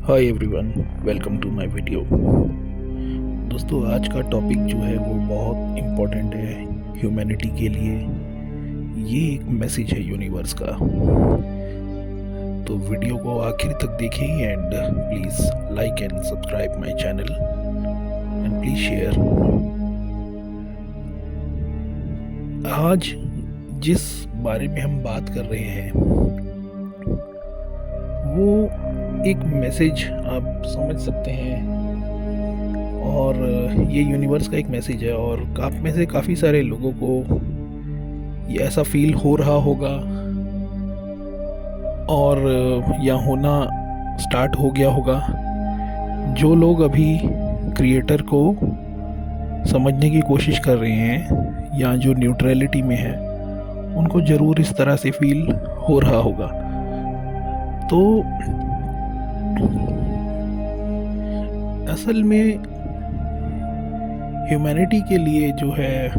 Hi everyone, welcome to my video. दोस्तों, आज का टॉपिक जो है वो बहुत इम्पोर्टेंट है ह्यूमैनिटी के लिए। ये एक मैसेज है यूनिवर्स का। तो वीडियो को आखिर तक देखें and please like and subscribe my channel and please share. आज जिस बारे में हम बात कर रहे हैं वो एक मैसेज आप समझ सकते हैं, और ये यूनिवर्स का एक मैसेज है। और आप में से काफ़ी सारे लोगों को ये ऐसा फील हो रहा होगा और या होना स्टार्ट हो गया होगा। जो लोग अभी क्रिएटर को समझने की कोशिश कर रहे हैं या जो न्यूट्रलिटी में है, उनको ज़रूर इस तरह से फील हो रहा होगा। तो असल में ह्यूमैनिटी के लिए जो है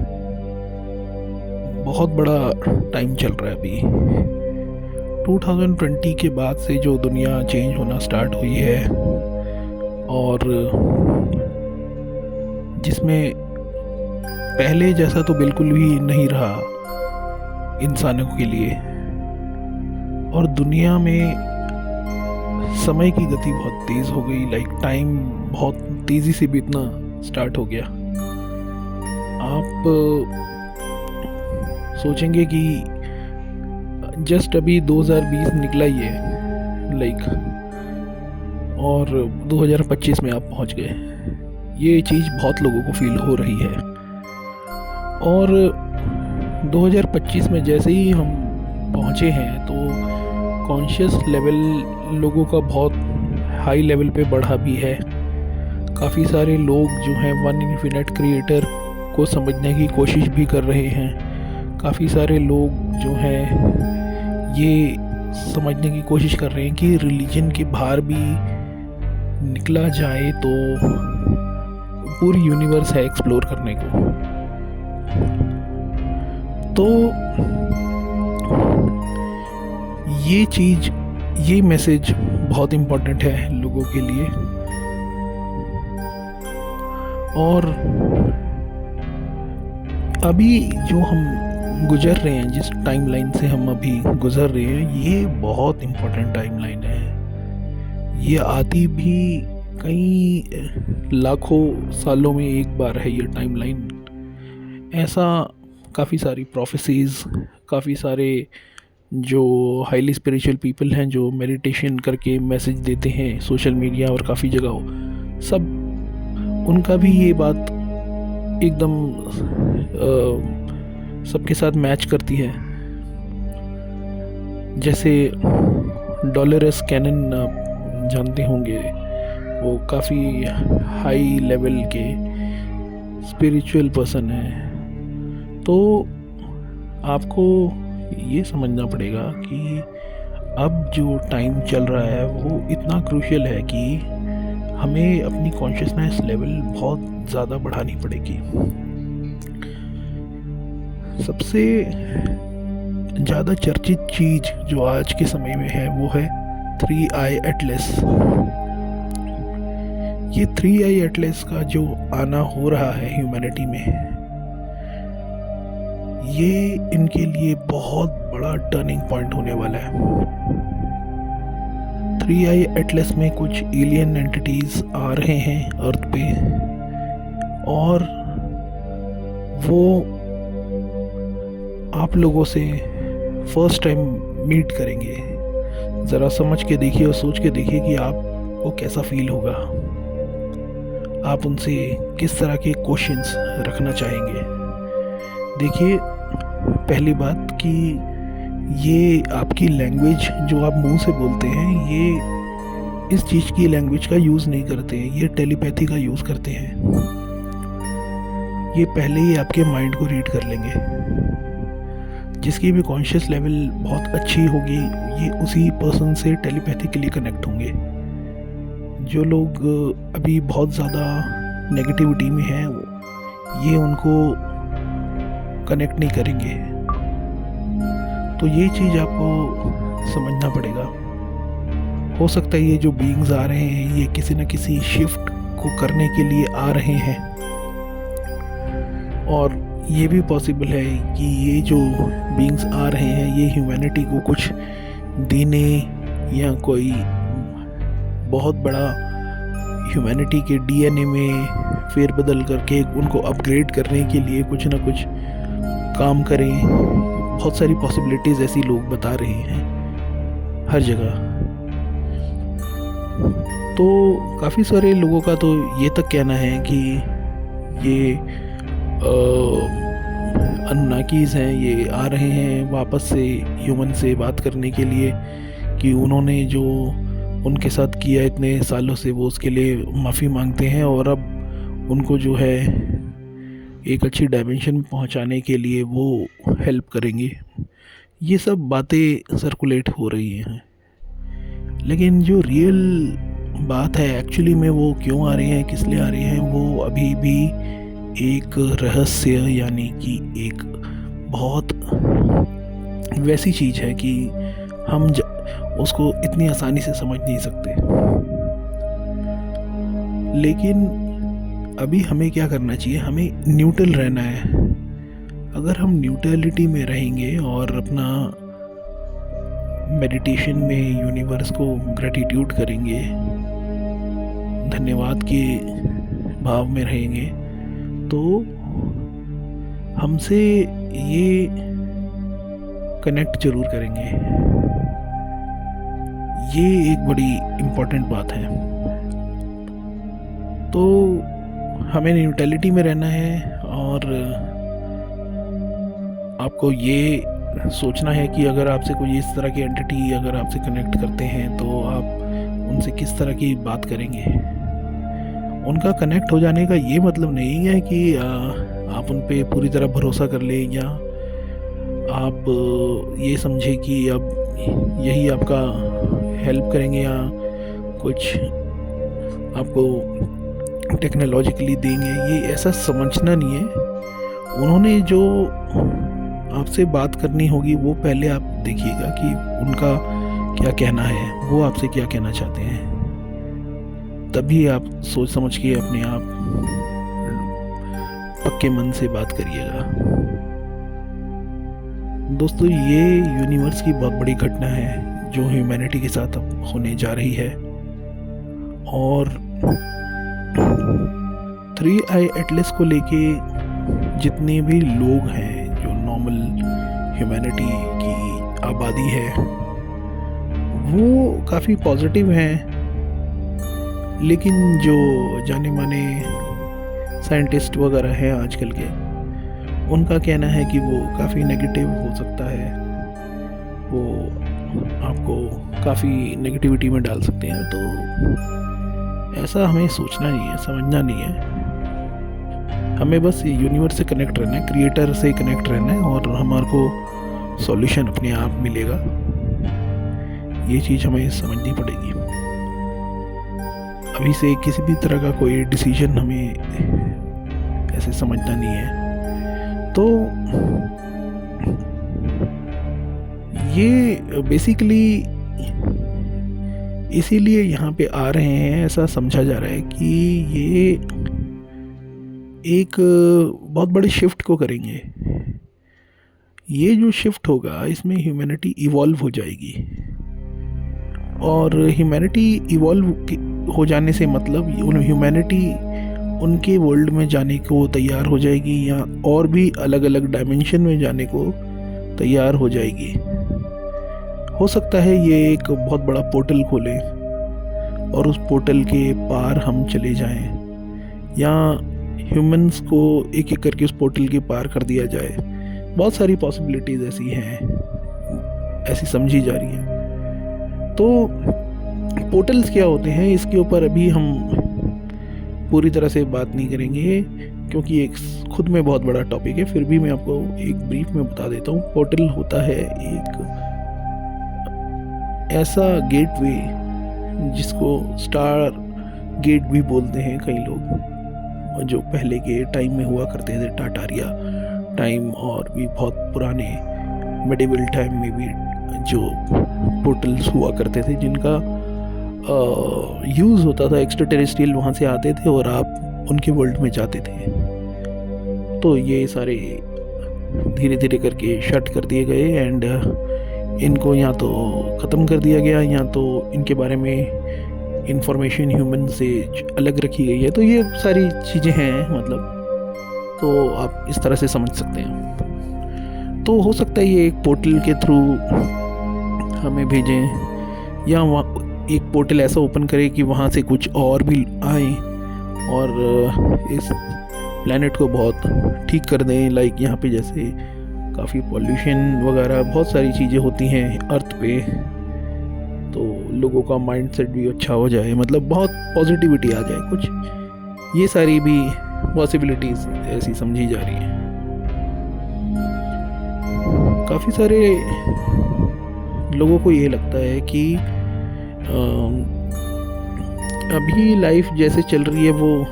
बहुत बड़ा टाइम चल रहा है अभी। 2020 के बाद से जो दुनिया चेंज होना स्टार्ट हुई है, और जिसमें पहले जैसा तो बिल्कुल भी नहीं रहा इंसानों के लिए, और दुनिया में समय की गति बहुत तेज़ हो गई। लाइक टाइम बहुत तेज़ी से बीतना स्टार्ट हो गया। आप सोचेंगे कि जस्ट अभी 2020 निकला ही है लाइक, और 2025 में आप पहुंच गए। ये चीज़ बहुत लोगों को फील हो रही है। और 2025 में जैसे ही हम पहुंचे हैं तो कॉन्शियस लेवल लोगों का बहुत हाई लेवल पे बढ़ा भी है। काफ़ी सारे लोग जो हैं वन इन्फिनिट क्रिएटर को समझने की कोशिश भी कर रहे हैं। काफ़ी सारे लोग जो हैं ये समझने की कोशिश कर रहे हैं कि रिलीजन के बाहर भी निकला जाए तो पूरी यूनिवर्स है एक्सप्लोर करने को। तो ये चीज़, ये मैसेज बहुत इम्पोर्टेंट है लोगों के लिए। और अभी जो हम गुजर रहे हैं, जिस टाइमलाइन से हम अभी गुजर रहे हैं, ये बहुत इम्पोर्टेंट टाइमलाइन है। ये आती भी कई लाखों सालों में एक बार है ये टाइमलाइन। ऐसा काफ़ी सारी प्रोफेसीज, काफ़ी सारे जो हाईली स्पिरिचुअल पीपल हैं जो मेडिटेशन करके मैसेज देते हैं सोशल मीडिया और काफ़ी जगहों, सब उनका भी ये बात एकदम सबके साथ मैच करती है। जैसे डॉलरस कैनन आप जानते होंगे, वो काफ़ी हाई लेवल के स्पिरिचुअल पर्सन हैं। तो आपको ये समझना पड़ेगा कि अब जो टाइम चल रहा है वो इतना क्रूशियल है कि हमें अपनी कॉन्शियसनेस लेवल बहुत ज़्यादा बढ़ानी पड़ेगी। सबसे ज़्यादा चर्चित चीज़ जो आज के समय में है वो है 3i एटलस। ये 3i एटलस का जो आना हो रहा है ह्यूमैनिटी में, ये इनके लिए बहुत बड़ा टर्निंग पॉइंट होने वाला है। 3i एटलस में कुछ एलियन एंटिटीज़ आ रहे हैं अर्थ पे, और वो आप लोगों से फर्स्ट टाइम मीट करेंगे। ज़रा समझ के देखिए और सोच के देखिए कि आपको कैसा फील होगा। आप उनसे किस तरह के क्वेश्चंस रखना चाहेंगे। देखिए, पहली बात कि ये आपकी लैंग्वेज जो आप मुंह से बोलते हैं, ये इस चीज़ की लैंग्वेज का यूज़ नहीं करते हैं, ये टेलीपैथी का यूज़ करते हैं। ये पहले ही आपके माइंड को रीड कर लेंगे। जिसकी भी कॉन्शियस लेवल बहुत अच्छी होगी, ये उसी पर्सन से टेलीपैथिकली कनेक्ट होंगे। जो लोग अभी बहुत ज़्यादा नेगेटिविटी में हैं, ये उनको कनेक्ट नहीं करेंगे। तो ये चीज़ आपको समझना पड़ेगा। हो सकता है ये जो बीइंग्स आ रहे हैं ये किसी न किसी शिफ्ट को करने के लिए आ रहे हैं, और ये भी पॉसिबल है कि ये जो बीइंग्स आ रहे हैं ये ह्यूमैनिटी को कुछ देने या कोई बहुत बड़ा ह्यूमैनिटी के डीएनए में फेरबदल करके उनको अपग्रेड करने के लिए कुछ ना कुछ काम करें। बहुत सारी पॉसिबिलिटीज़ ऐसी लोग बता रहे हैं हर जगह। तो काफ़ी सारे लोगों का तो ये तक कहना है कि ये अन्नाकीज़ हैं, ये आ रहे हैं वापस से ह्यूमन से बात करने के लिए, कि उन्होंने जो उनके साथ किया इतने सालों से वो उसके लिए माफ़ी मांगते हैं, और अब उनको जो है एक अच्छी डायमेंशन में पहुंचाने के लिए वो हेल्प करेंगे। ये सब बातें सर्कुलेट हो रही हैं, लेकिन जो रियल बात है एक्चुअली में वो क्यों आ रहे हैं, किस लिए आ रहे हैं, वो अभी भी एक रहस्य, यानी कि एक बहुत वैसी चीज़ है कि हम उसको इतनी आसानी से समझ नहीं सकते। लेकिन अभी हमें क्या करना चाहिए, हमें न्यूट्रल रहना है। अगर हम न्यूट्रलिटी में रहेंगे और अपना मेडिटेशन में यूनिवर्स को ग्रेटिट्यूड करेंगे, धन्यवाद के भाव में रहेंगे, तो हमसे ये कनेक्ट जरूर करेंगे। ये एक बड़ी इम्पोर्टेंट बात है। तो हमें न्यूट्रलिटी में रहना है, और आपको ये सोचना है कि अगर आपसे कोई इस तरह की एंटिटी अगर आपसे कनेक्ट करते हैं तो आप उनसे किस तरह की बात करेंगे। उनका कनेक्ट हो जाने का ये मतलब नहीं है कि आप उन पे पूरी तरह भरोसा कर लें, या आप ये समझें कि अब यही आपका हेल्प करेंगे या कुछ आपको टेक्नोलॉजिकली देंगे। ये ऐसा समझना नहीं है। उन्होंने जो आपसे बात करनी होगी वो पहले आप देखिएगा कि उनका क्या कहना है, वो आपसे क्या कहना चाहते हैं, तभी आप सोच समझ के अपने आप पक्के मन से बात करिएगा। दोस्तों, ये यूनिवर्स की बहुत बड़ी घटना है जो ह्यूमैनिटी के साथ अब होने जा रही है, और 3 आई एटलस को लेके जितने भी लोग हैं, जो नॉर्मल ह्यूमैनिटी की आबादी है, वो काफ़ी पॉजिटिव हैं। लेकिन जो जाने माने साइंटिस्ट वगैरह हैं आजकल के, उनका कहना है कि वो काफ़ी नेगेटिव हो सकता है, वो आपको काफ़ी नेगेटिविटी में डाल सकते हैं। तो ऐसा हमें सोचना नहीं है, समझना नहीं है। हमें बस यूनिवर्स से कनेक्ट रहना है, क्रिएटर से कनेक्ट रहना है, और हमारे को सॉल्यूशन अपने आप मिलेगा। ये चीज़ हमें समझनी पड़ेगी। अभी से किसी भी तरह का कोई डिसीजन हमें ऐसे समझना नहीं है। तो ये बेसिकली इसीलिए यहाँ पे आ रहे हैं, ऐसा समझा जा रहा है कि ये एक बहुत बड़े शिफ्ट को करेंगे। ये जो शिफ्ट होगा इसमें ह्यूमैनिटी इवॉल्व हो जाएगी, और ह्यूमैनिटी इवॉल्व हो जाने से मतलब ह्यूमैनिटी उनके वर्ल्ड में जाने को तैयार हो जाएगी, या और भी अलग अलग डायमेंशन में जाने को तैयार हो जाएगी। हो सकता है ये एक बहुत बड़ा पोर्टल खोले और उस पोर्टल के पार हम चले जाएं, या ह्यूमंस को एक एक करके उस पोर्टल के पार कर दिया जाए। बहुत सारी पॉसिबिलिटीज़ ऐसी हैं, ऐसी समझी जा रही हैं। तो पोर्टल्स क्या होते हैं इसके ऊपर अभी हम पूरी तरह से बात नहीं करेंगे, क्योंकि एक खुद में बहुत बड़ा टॉपिक है। फिर भी मैं आपको एक ब्रीफ में बता देता हूँ। पोर्टल होता है एक ऐसा गेटवे जिसको स्टार गेट भी बोलते हैं कई लोग, जो पहले के टाइम में हुआ करते थे, टाटारिया टाइम और भी बहुत पुराने मिडिवल टाइम में भी जो पोर्टल्स हुआ करते थे, जिनका यूज़ होता था, एक्स्ट्रा टेरेस्ट्रियल वहाँ से आते थे और आप उनके वर्ल्ड में जाते थे। तो ये सारे धीरे धीरे करके शट कर दिए गए एंड इनको या तो ख़त्म कर दिया गया या तो इनके बारे में इंफॉर्मेशन ह्यूमन से अलग रखी गई है। तो ये सारी चीज़ें हैं मतलब, तो आप इस तरह से समझ सकते हैं। तो हो सकता है ये एक पोर्टल के थ्रू हमें भेजें या वहाँ एक पोर्टल ऐसा ओपन करे कि वहाँ से कुछ और भी आए और इस प्लैनेट को बहुत ठीक कर दें। लाइक यहाँ पे जैसे काफ़ी पॉल्यूशन वगैरह बहुत सारी चीज़ें होती हैं अर्थ पे, तो लोगों का माइंडसेट भी अच्छा हो जाए, मतलब बहुत पॉजिटिविटी आ जाए कुछ। ये सारी भी पॉसिबिलिटीज़ ऐसी समझी जा रही हैं। काफ़ी सारे लोगों को ये लगता है कि अभी लाइफ जैसे चल रही है वो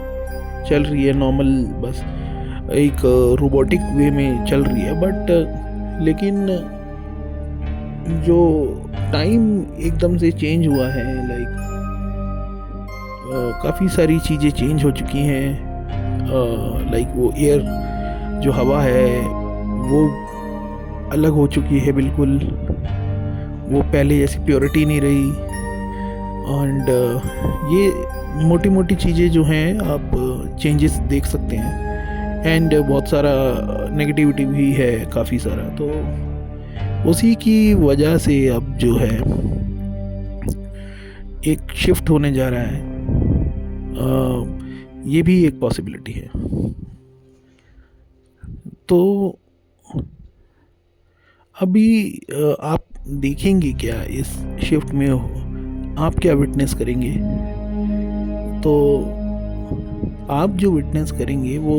चल रही है नॉर्मल, बस एक रोबोटिक वे में चल रही है। बट लेकिन जो टाइम एकदम से चेंज हुआ है, लाइक काफ़ी सारी चीज़ें चेंज हो चुकी हैं। लाइक वो एयर जो हवा है वो अलग हो चुकी है बिल्कुल, वो पहले जैसी प्योरिटी नहीं रही। एंड ये मोटी मोटी चीज़ें जो हैं आप चेंजेस देख सकते हैं। एंड बहुत सारा नेगेटिविटी भी है काफ़ी सारा, तो उसी की वजह से अब जो है एक शिफ्ट होने जा रहा है। ये भी एक पॉसिबिलिटी है। तो अभी आप देखेंगे क्या इस शिफ्ट में, आप क्या विटनेस करेंगे? तो आप जो विटनेस करेंगे वो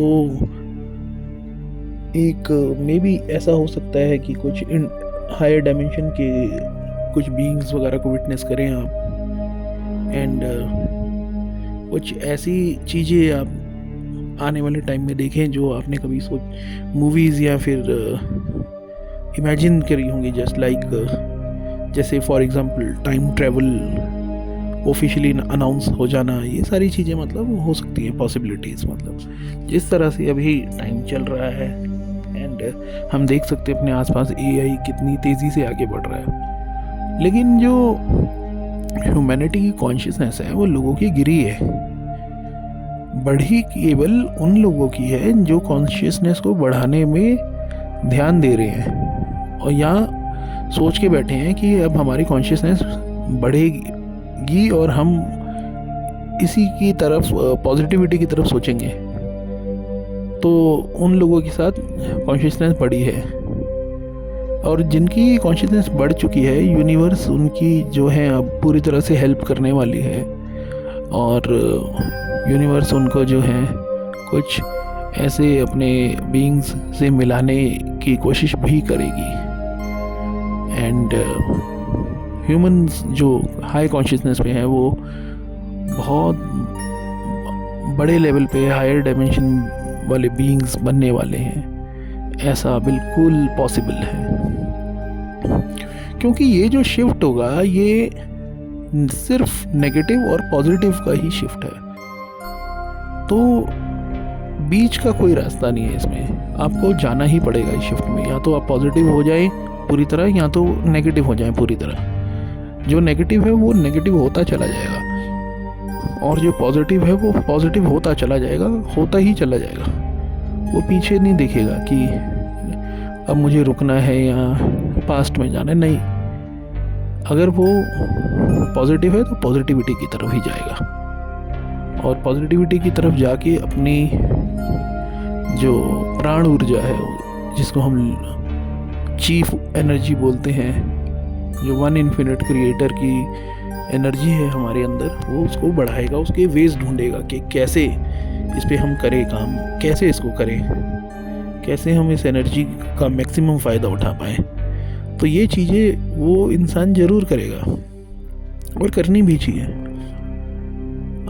एक मे बी ऐसा हो सकता है कि कुछ हायर डायमेंशन के कुछ बीइंग्स वगैरह को विटनेस करें आप। एंड कुछ ऐसी चीज़ें आप आने वाले टाइम में देखें जो आपने कभी मूवीज़ या फिर इमेजिन करी होंगी। जस्ट लाइक जैसे for example time travel officially announce हो जाना, ये सारी चीज़ें मतलब हो सकती हैं पॉसिबिलिटीज़। मतलब जिस तरह से अभी टाइम चल रहा है एंड हम देख सकते हैं अपने आसपास एआई कितनी तेज़ी से आगे बढ़ रहा है, लेकिन जो ह्यूमैनिटी की कॉन्शियसनेस है वो लोगों की गिरी है। बढ़ी केवल उन लोगों की है जो कॉन्शियसनेस को बढ़ाने में ध्यान दे रहे हैं और यहाँ सोच के बैठे हैं कि अब हमारी कॉन्शियसनेस बढ़ेगी और हम इसी की तरफ पॉजिटिविटी की तरफ सोचेंगे। तो उन लोगों के साथ कॉन्शियसनेस बढ़ी है और जिनकी कॉन्शियसनेस बढ़ चुकी है, यूनिवर्स उनकी जो है अब पूरी तरह से हेल्प करने वाली है और यूनिवर्स उनको जो है कुछ ऐसे अपने बीइंग्स से मिलाने की कोशिश भी करेगी। एंड ह्यूमंस जो हाई कॉन्शियसनेस पे हैं वो बहुत बड़े लेवल पे हायर डायमेंशन वाले बीइंग्स बनने वाले हैं, ऐसा बिल्कुल पॉसिबल है। क्योंकि ये जो शिफ्ट होगा ये सिर्फ नेगेटिव और पॉजिटिव का ही शिफ्ट है, तो बीच का कोई रास्ता नहीं है इसमें। आपको जाना ही पड़ेगा इस शिफ्ट में, या तो आप पॉजिटिव हो जाए पूरी तरह या तो नेगेटिव हो जाए पूरी तरह। जो नेगेटिव है वो नेगेटिव होता चला जाएगा और जो पॉजिटिव है वो पॉजिटिव होता चला जाएगा, होता ही चला जाएगा। वो पीछे नहीं देखेगा कि अब मुझे रुकना है या पास्ट में जाना है, नहीं। अगर वो पॉजिटिव है तो पॉजिटिविटी की तरफ ही जाएगा और पॉजिटिविटी की तरफ जाके अपनी जो प्राण ऊर्जा है, जिसको हम चीफ एनर्जी बोलते हैं, जो वन इन्फिनिट क्रिएटर की एनर्जी है हमारे अंदर, वो उसको बढ़ाएगा, उसके वेज ढूंढेगा कि कैसे इस पे हम करें काम, कैसे इसको करें, कैसे हम इस एनर्जी का मैक्सिमम फ़ायदा उठा पाएँ। तो ये चीज़ें वो इंसान ज़रूर करेगा और करनी भी चाहिए।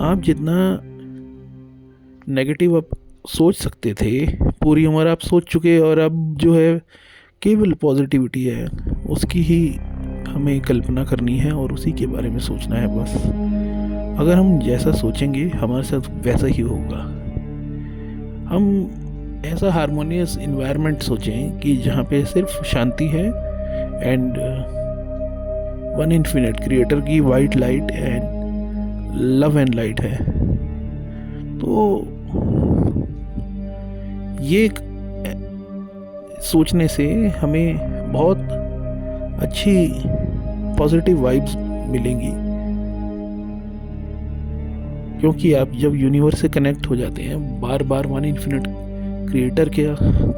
आप जितना नेगेटिव आप सोच सकते थे पूरी उम्र आप सोच चुके, और अब जो है केवल पॉजिटिविटी है, उसकी ही हमें कल्पना करनी है और उसी के बारे में सोचना है बस। अगर हम जैसा सोचेंगे हमारे साथ वैसा ही होगा। हम ऐसा हारमोनियस इन्वायरमेंट सोचें कि जहाँ पे सिर्फ शांति है एंड वन इन्फिनिट क्रिएटर की white light and love and light है। तो ये सोचने से हमें बहुत अच्छी पॉजिटिव वाइब्स मिलेंगी, क्योंकि आप जब यूनिवर्स से कनेक्ट हो जाते हैं, बार बार वन इन्फिनिट क्रिएटर के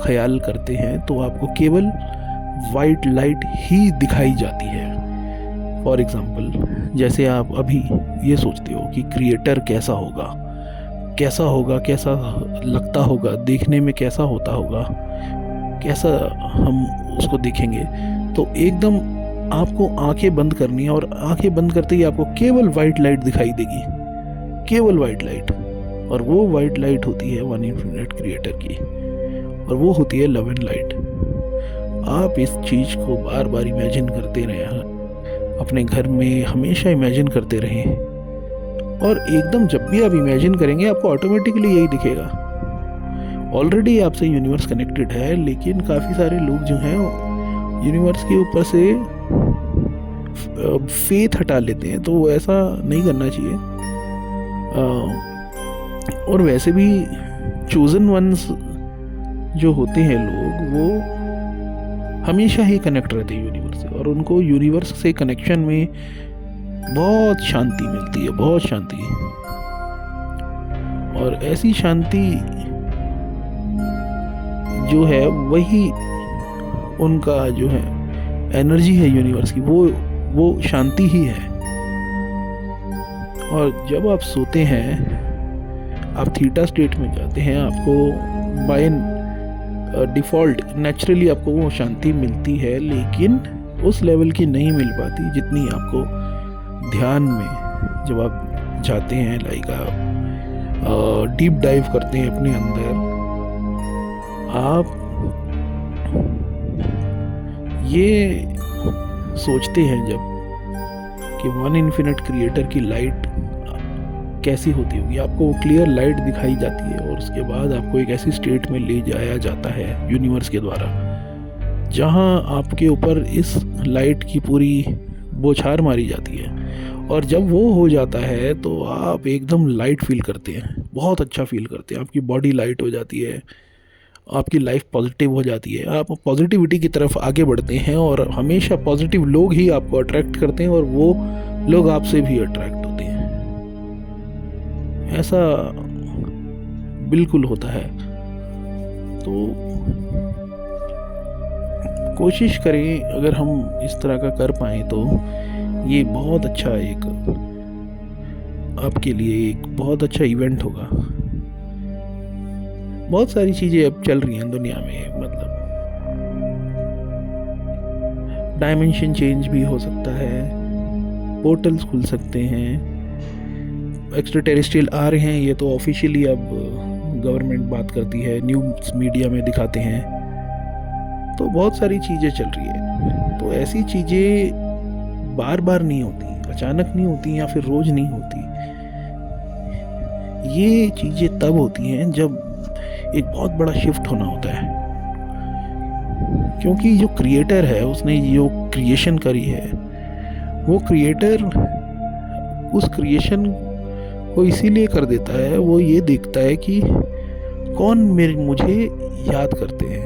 ख्याल करते हैं, तो आपको केवल वाइट लाइट ही दिखाई जाती है। फॉर एग्ज़ाम्पल, जैसे आप अभी ये सोचते हो कि क्रिएटर कैसा होगा, कैसा लगता होगा, देखने में कैसा होता होगा, कैसा हम उसको देखेंगे, तो एकदम आपको आंखें बंद करनी है और आंखें बंद करते ही आपको केवल वाइट लाइट दिखाई देगी, केवल वाइट लाइट। और वो वाइट लाइट होती है वन इन्फिनिट क्रिएटर की, और वो होती है लव एंड लाइट। आप इस चीज़ को बार बार इमेजिन करते रहें, अपने घर में हमेशा इमेजिन करते रहें, और एकदम जब भी आप इमेजिन करेंगे आपको ऑटोमेटिकली यही दिखेगा। ऑलरेडी आपसे यूनिवर्स कनेक्टेड है, लेकिन काफ़ी सारे लोग जो हैं यूनिवर्स के ऊपर से फेथ हटा लेते हैं, तो ऐसा नहीं करना चाहिए। और वैसे भी चोजन वंस जो होते हैं लोग, वो हमेशा ही कनेक्ट रहते हैं यूनिवर्स से, और उनको यूनिवर्स से कनेक्शन में बहुत शांति मिलती है, बहुत शांति। और ऐसी शांति जो है वही उनका जो है एनर्जी है यूनिवर्स की, वो शांति ही है। और जब आप सोते हैं, आप थीटा स्टेट में जाते हैं, आपको बाय डिफ़ॉल्ट नेचुरली आपको वो शांति मिलती है, लेकिन उस लेवल की नहीं मिल पाती जितनी आपको ध्यान में जब आप जाते हैं, लाइक आप डीप डाइव करते हैं अपने अंदर, आप ये सोचते हैं जब कि वन इन्फिनिट क्रिएटर की लाइट कैसी होती होगी, आपको वो क्लियर लाइट दिखाई जाती है, और उसके बाद आपको एक ऐसी स्टेट में ले जाया जाता है यूनिवर्स के द्वारा, जहां आपके ऊपर इस लाइट की पूरी बौछार मारी जाती है। और जब वो हो जाता है तो आप एकदम लाइट फील करते हैं, बहुत अच्छा फील करते हैं, आपकी बॉडी लाइट हो जाती है, आपकी लाइफ पॉजिटिव हो जाती है, आप पॉजिटिविटी की तरफ आगे बढ़ते हैं, और हमेशा पॉजिटिव लोग ही आपको अट्रैक्ट करते हैं, और वो लोग आपसे भी अट्रैक्ट होते हैं। ऐसा बिल्कुल होता है। तो कोशिश करें, अगर हम इस तरह का कर पाएँ तो ये बहुत अच्छा एक आपके लिए एक बहुत अच्छा इवेंट होगा। बहुत सारी चीज़ें अब चल रही हैं दुनिया में, मतलब डायमेंशन चेंज भी हो सकता है, पोर्टल्स खुल सकते हैं, एक्स्ट्रा टेरेस्ट्रियल आ रहे हैं, ये तो ऑफिशियली अब गवर्नमेंट बात करती है, न्यूज़ मीडिया में दिखाते हैं। तो बहुत सारी चीज़ें चल रही है। तो ऐसी चीज़ें बार बार नहीं होती, अचानक नहीं होती, या फिर रोज़ नहीं होती। ये चीज़ें तब होती हैं जब एक बहुत बड़ा शिफ्ट होना होता है, क्योंकि जो क्रिएटर है उसने जो क्रिएशन करी है, वो क्रिएटर उस क्रिएशन को इसीलिए कर देता है, वो ये देखता है कि कौन मुझे याद करते हैं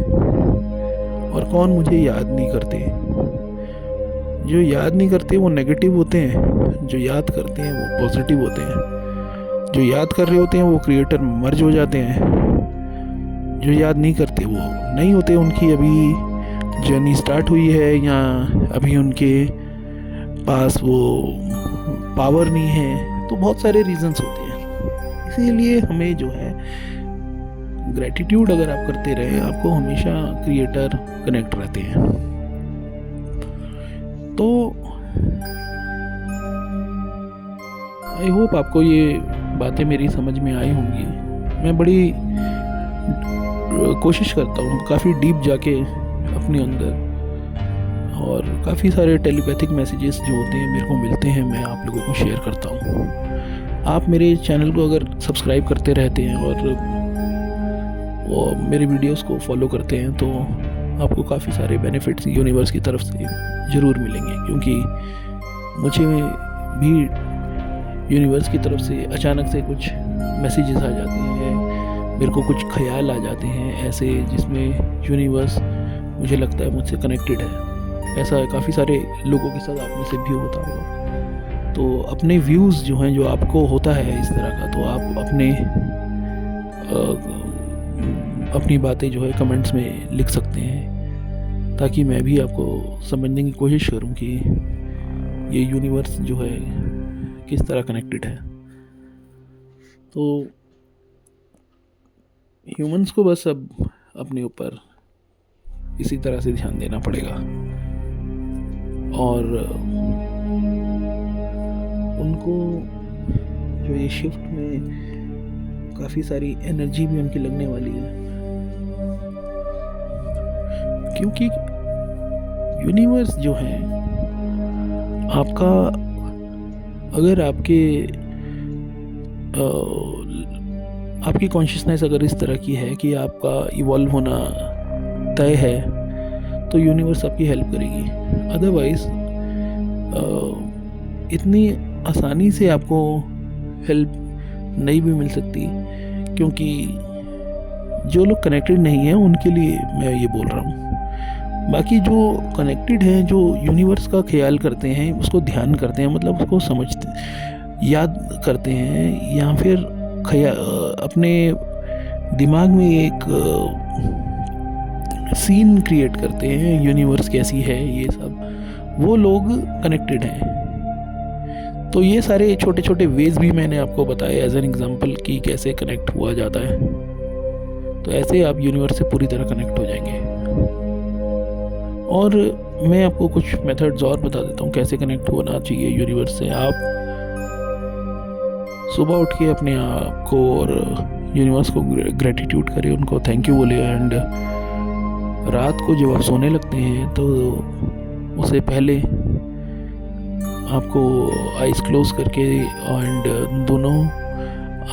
और कौन मुझे याद नहीं करते। जो याद नहीं करते वो नेगेटिव होते हैं, जो याद करते हैं वो पॉजिटिव होते हैं। जो याद कर रहे होते हैं वो क्रिएटर में मर्ज हो जाते हैं, जो याद नहीं करते वो नहीं होते, उनकी अभी जर्नी स्टार्ट हुई है, या अभी उनके पास वो पावर नहीं है। तो बहुत सारे रीजंस होते हैं। इसीलिए हमें जो है ग्रेटिट्यूड अगर आप करते रहे, आपको हमेशा क्रिएटर कनेक्ट रहते हैं। तो आई होप आपको ये बातें मेरी समझ में आई होंगी। मैं बड़ी कोशिश करता हूँ काफ़ी डीप जाके अपने अंदर, और काफ़ी सारे टेलीपैथिक मैसेजेस जो होते हैं मेरे को मिलते हैं, मैं आप लोगों को शेयर करता हूँ। आप मेरे चैनल को अगर सब्सक्राइब करते रहते हैं और मेरे वीडियोस को फॉलो करते हैं तो आपको काफ़ी सारे बेनिफिट्स यूनिवर्स की तरफ से ज़रूर मिलेंगे, क्योंकि मुझे भी यूनिवर्स की तरफ से अचानक से कुछ मैसेजेस आ जाते हैं, मेरे को कुछ ख्याल आ जाते हैं ऐसे जिसमें यूनिवर्स मुझे लगता है मुझसे कनेक्टेड है। ऐसा काफ़ी सारे लोगों के साथ आप में से भी होता होगा। तो अपने व्यूज़ जो हैं, जो आपको होता है इस तरह का, तो आप अपनी बातें जो है कमेंट्स में लिख सकते हैं, ताकि मैं भी आपको समझने की कोशिश करूं कि ये यूनिवर्स जो है किस तरह कनेक्टेड है। तो ह्यूमंस को बस अब अपने ऊपर इसी तरह से ध्यान देना पड़ेगा, और उनको जो ये शिफ्ट में काफ़ी सारी एनर्जी भी उनकी लगने वाली है, क्योंकि यूनिवर्स जो है आपका, अगर आपकी कॉन्शियसनेस अगर इस तरह की है कि आपका इवॉल्व होना तय है, तो यूनिवर्स आपकी हेल्प करेगी। अदरवाइज़ इतनी आसानी से आपको हेल्प नहीं भी मिल सकती, क्योंकि जो लोग कनेक्टेड नहीं हैं उनके लिए मैं ये बोल रहा हूँ। बाकी जो कनेक्टेड हैं, जो यूनिवर्स का ख्याल करते हैं, उसको ध्यान करते हैं, मतलब उसको समझते, याद करते हैं, या फिर अपने दिमाग में एक सीन क्रिएट करते हैं यूनिवर्स कैसी है, ये सब, वो लोग कनेक्टेड हैं। तो ये सारे छोटे छोटे वेज भी मैंने आपको बताए एज एन एग्जांपल कि कैसे कनेक्ट हुआ जाता है। तो ऐसे आप यूनिवर्स से पूरी तरह कनेक्ट हो जाएंगे। और मैं आपको कुछ मेथड्स और बता देता हूँ कैसे कनेक्ट होना चाहिए यूनिवर्स से। आप सुबह उठ के अपने आप को और यूनिवर्स को ग्रेटिट्यूड करें, उनको थैंक यू बोले, एंड रात को जब आप सोने लगते हैं तो उससे पहले आपको आइज़ क्लोज करके एंड दोनों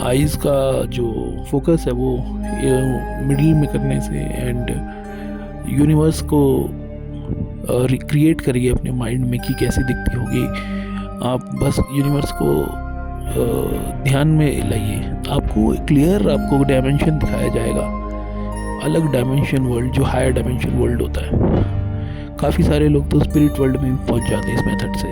आइज़ का जो फोकस है वो मिडिल में करने से, एंड यूनिवर्स को रिक्रिएट करिए अपने माइंड में कि कैसी दिखती होगी। आप बस यूनिवर्स को ध्यान में लाइए, आपको क्लियर आपको डायमेंशन दिखाया जाएगा, अलग डायमेंशन वर्ल्ड, जो हायर डायमेंशन वर्ल्ड होता है। काफ़ी सारे लोग तो स्पिरिट वर्ल्ड में पहुंच जाते हैं इस मेथड से।